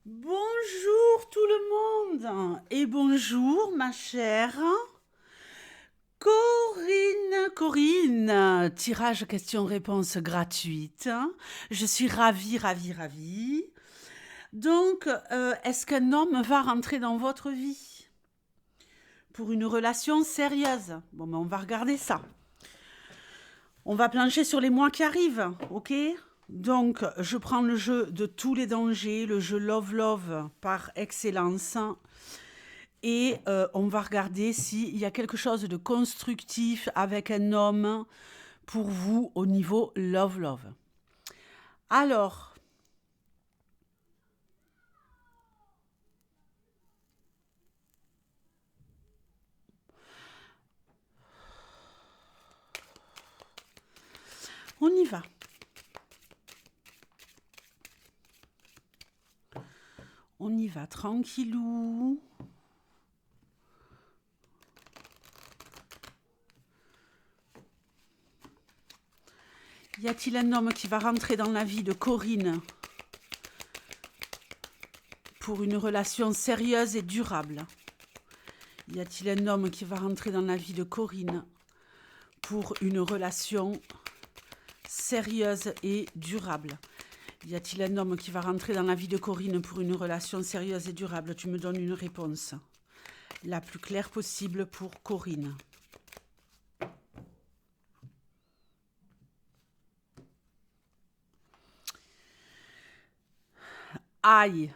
Bonjour tout le monde et bonjour ma chère Corinne, tirage questions-réponses gratuite. Je suis ravie. Donc, est-ce qu'un homme va rentrer dans votre vie pour une relation sérieuse? Bon, ben on va regarder ça. On va plancher sur les mois qui arrivent, ok? Donc, je prends le jeu de tous les dangers, le jeu Love Love par excellence. Et on va regarder s'il y a quelque chose de constructif avec un homme pour vous au niveau Love Love. Alors, on y va. On y va tranquillou. Y a-t-il un homme qui va rentrer dans la vie de Corinne pour une relation sérieuse et durable? Y a-t-il un homme qui va rentrer dans la vie de Corinne pour une relation sérieuse et durable? Y a-t-il un homme qui va rentrer dans la vie de Corinne pour une relation sérieuse et durable? Tu me donnes une réponse la plus claire possible pour Corinne. Aïe.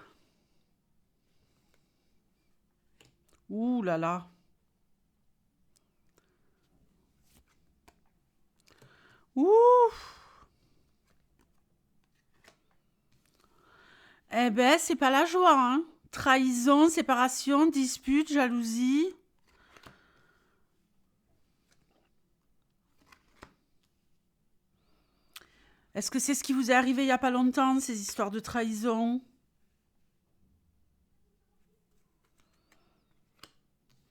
Ouh là là. Ouh. Eh ben, c'est pas la joie, hein. Trahison, séparation, dispute, jalousie. Est-ce que c'est ce qui vous est arrivé il y a pas longtemps, ces histoires de trahison?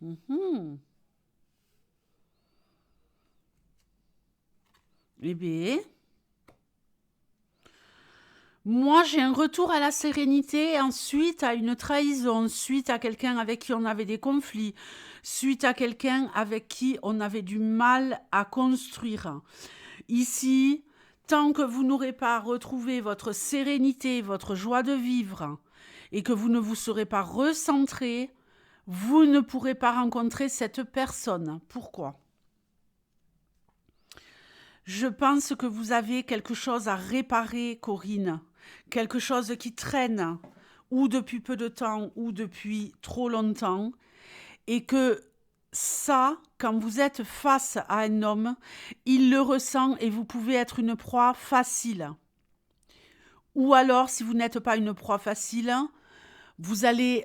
Mhm. Eh bien, moi, j'ai un retour à la sérénité ensuite à une trahison, suite à quelqu'un avec qui on avait des conflits, suite à quelqu'un avec qui on avait du mal à construire. Ici, tant que vous n'aurez pas retrouvé votre sérénité, votre joie de vivre, et que vous ne vous serez pas recentré, vous ne pourrez pas rencontrer cette personne. Pourquoi? Je pense que vous avez quelque chose à réparer, Corinne. Quelque chose qui traîne, ou depuis peu de temps, ou depuis trop longtemps. Et que ça, quand vous êtes face à un homme, il le ressent et vous pouvez être une proie facile. Ou alors, si vous n'êtes pas une proie facile, vous allez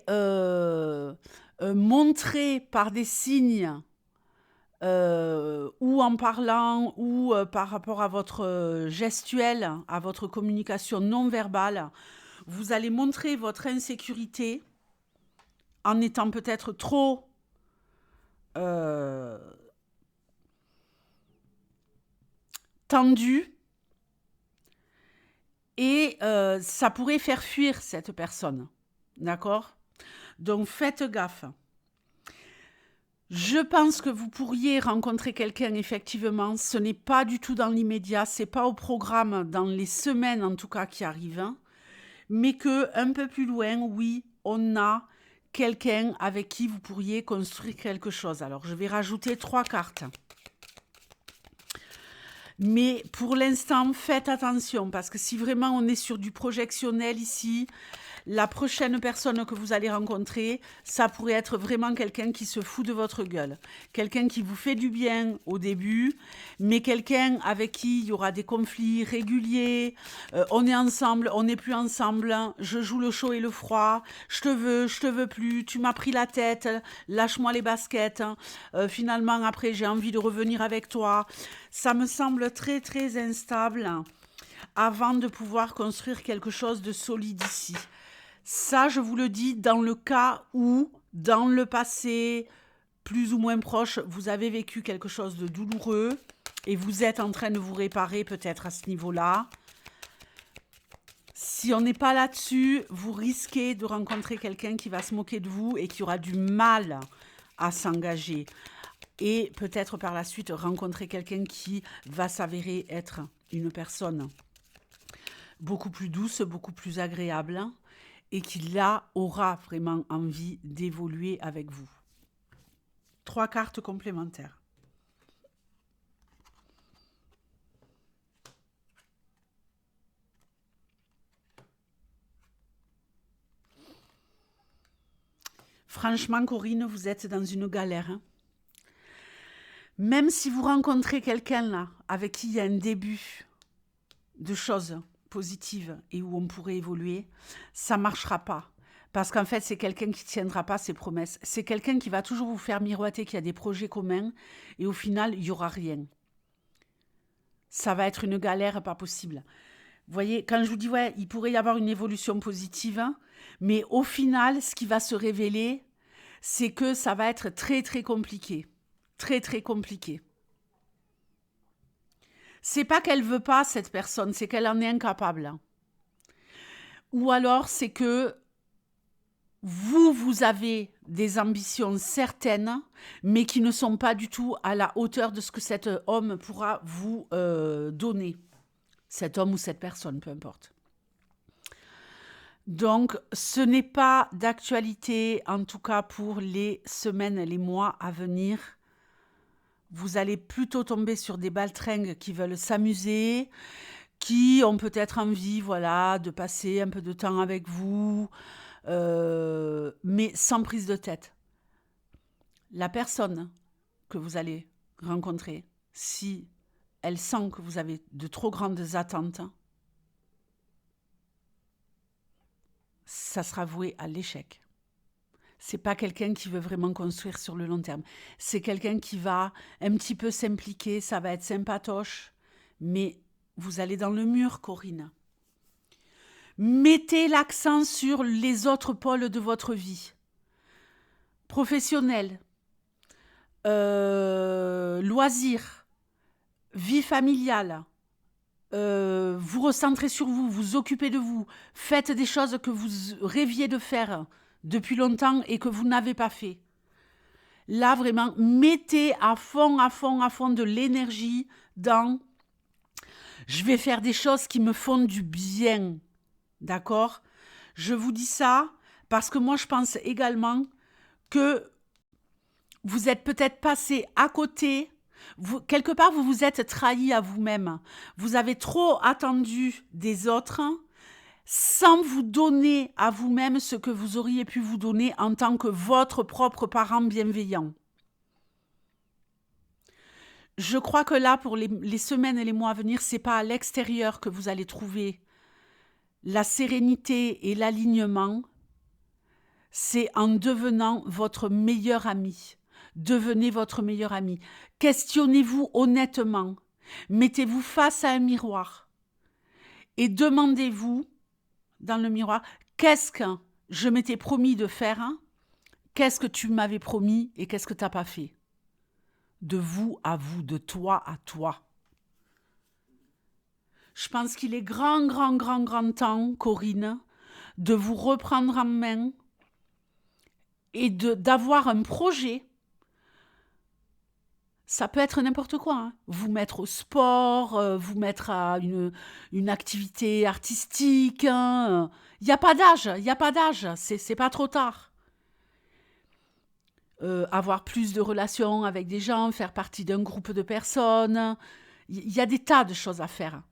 montrer par des signes ou en parlant ou par rapport à votre gestuelle, à votre communication non verbale, vous allez montrer votre insécurité en étant peut-être trop euh, tendu et ça pourrait faire fuir cette personne. D'accord? Donc faites gaffe. Je pense que vous pourriez rencontrer quelqu'un, effectivement. Ce n'est pas du tout dans l'immédiat, c'est pas au programme dans les semaines en tout cas qui arrivent, hein. Mais que un peu plus loin, oui, on a quelqu'un avec qui vous pourriez construire quelque chose. Alors je vais rajouter 3 cartes. Mais pour l'instant, faites attention parce que si vraiment on est sur du projectionnel ici, la prochaine personne que vous allez rencontrer, ça pourrait être vraiment quelqu'un qui se fout de votre gueule. Quelqu'un qui vous fait du bien au début, mais quelqu'un avec qui il y aura des conflits réguliers. On est ensemble, on n'est plus ensemble. Je joue le chaud et le froid. Je te veux plus. Tu m'as pris la tête. Lâche-moi les baskets. Finalement, après, j'ai envie de revenir avec toi. Ça me semble très, très instable avant de pouvoir construire quelque chose de solide ici. Ça, je vous le dis, dans le cas où, dans le passé, plus ou moins proche, vous avez vécu quelque chose de douloureux et vous êtes en train de vous réparer peut-être à ce niveau-là. Si on n'est pas là-dessus, vous risquez de rencontrer quelqu'un qui va se moquer de vous et qui aura du mal à s'engager. Et peut-être par la suite rencontrer quelqu'un qui va s'avérer être une personne beaucoup plus douce, beaucoup plus agréable et qui là aura vraiment envie d'évoluer avec vous. 3 cartes complémentaires. Franchement, Corinne, vous êtes dans une galère. Hein. Même si vous rencontrez quelqu'un là, avec qui il y a un début de choses positives et où on pourrait évoluer, ça ne marchera pas. Parce qu'en fait, c'est quelqu'un qui ne tiendra pas ses promesses. C'est quelqu'un qui va toujours vous faire miroiter qu'il y a des projets communs et au final, il n'y aura rien. Ça va être une galère pas possible. Vous voyez, quand je vous dis, ouais, il pourrait y avoir une évolution positive, hein, mais au final, ce qui va se révéler, c'est que ça va être très, très compliqué. Très, très compliqué. C'est pas qu'elle veut pas, cette personne, c'est qu'elle en est incapable. Ou alors, c'est que vous avez des ambitions certaines, mais qui ne sont pas du tout à la hauteur de ce que cet homme pourra vous donner. Cet homme ou cette personne, peu importe. Donc, ce n'est pas d'actualité, en tout cas pour les semaines, les mois à venir. Vous allez plutôt tomber sur des baltringues qui veulent s'amuser, qui ont peut-être envie, voilà, de passer un peu de temps avec vous, mais sans prise de tête. La personne que vous allez rencontrer, si elle sent que vous avez de trop grandes attentes, ça sera voué à l'échec. C'est pas quelqu'un qui veut vraiment construire sur le long terme. C'est quelqu'un qui va un petit peu s'impliquer, ça va être sympatoche, mais vous allez dans le mur, Corinne. Mettez l'accent sur les autres pôles de votre vie. Professionnel, loisirs, vie familiale. Vous recentrez sur vous, vous occupez de vous, faites des choses que vous rêviez de faire depuis longtemps et que vous n'avez pas fait. Là, vraiment, mettez à fond de l'énergie dans « je vais faire des choses qui me font du bien ». D'accord ? Je vous dis ça parce que moi, je pense également que vous êtes peut-être passé à côté. Quelque part, vous vous êtes trahi à vous-même. Vous avez trop attendu des autres sans vous donner à vous-même ce que vous auriez pu vous donner en tant que votre propre parent bienveillant. Je crois que là, pour les semaines et les mois à venir, c'est pas à l'extérieur que vous allez trouver la sérénité et l'alignement. C'est en devenant votre meilleur ami. Devenez votre meilleur ami. Questionnez-vous honnêtement. Mettez-vous face à un miroir et demandez-vous dans le miroir, qu'est-ce que je m'étais promis de faire? Qu'est-ce que tu m'avais promis et qu'est-ce que tu n'as pas fait? De vous à vous, de toi à toi. Je pense qu'il est grand temps, Corinne, de vous reprendre en main et d'avoir un projet. Ça peut être n'importe quoi. Hein. Vous mettre au sport, vous mettre à une activité artistique. Hein. Il n'y a pas d'âge, c'est pas trop tard. Avoir plus de relations avec des gens, faire partie d'un groupe de personnes. Il y a des tas de choses à faire.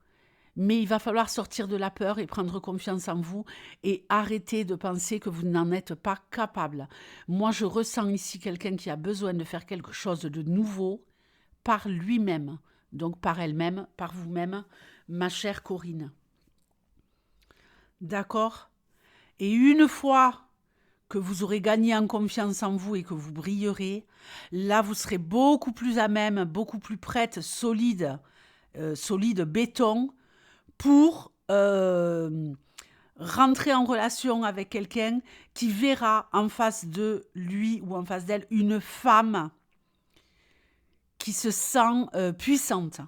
Mais il va falloir sortir de la peur et prendre confiance en vous et arrêter de penser que vous n'en êtes pas capable. Moi, je ressens ici quelqu'un qui a besoin de faire quelque chose de nouveau par lui-même, donc par elle-même, par vous-même, ma chère Corinne. D'accord ? Et une fois que vous aurez gagné en confiance en vous et que vous brillerez, là, vous serez beaucoup plus à même, beaucoup plus prête, solide béton, pour rentrer en relation avec quelqu'un qui verra en face de lui ou en face d'elle une femme qui se sent puissante.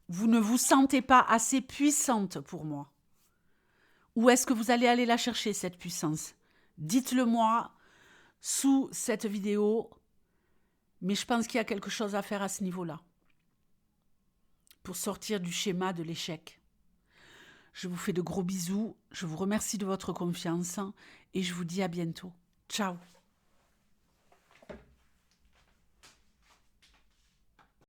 Vous ne vous sentez pas assez puissante pour moi. Où est-ce que vous allez aller la chercher, cette puissance? Dites-le moi sous cette vidéo, mais je pense qu'il y a quelque chose à faire à ce niveau-là pour sortir du schéma de l'échec. Je vous fais de gros bisous, je vous remercie de votre confiance et je vous dis à bientôt. Ciao!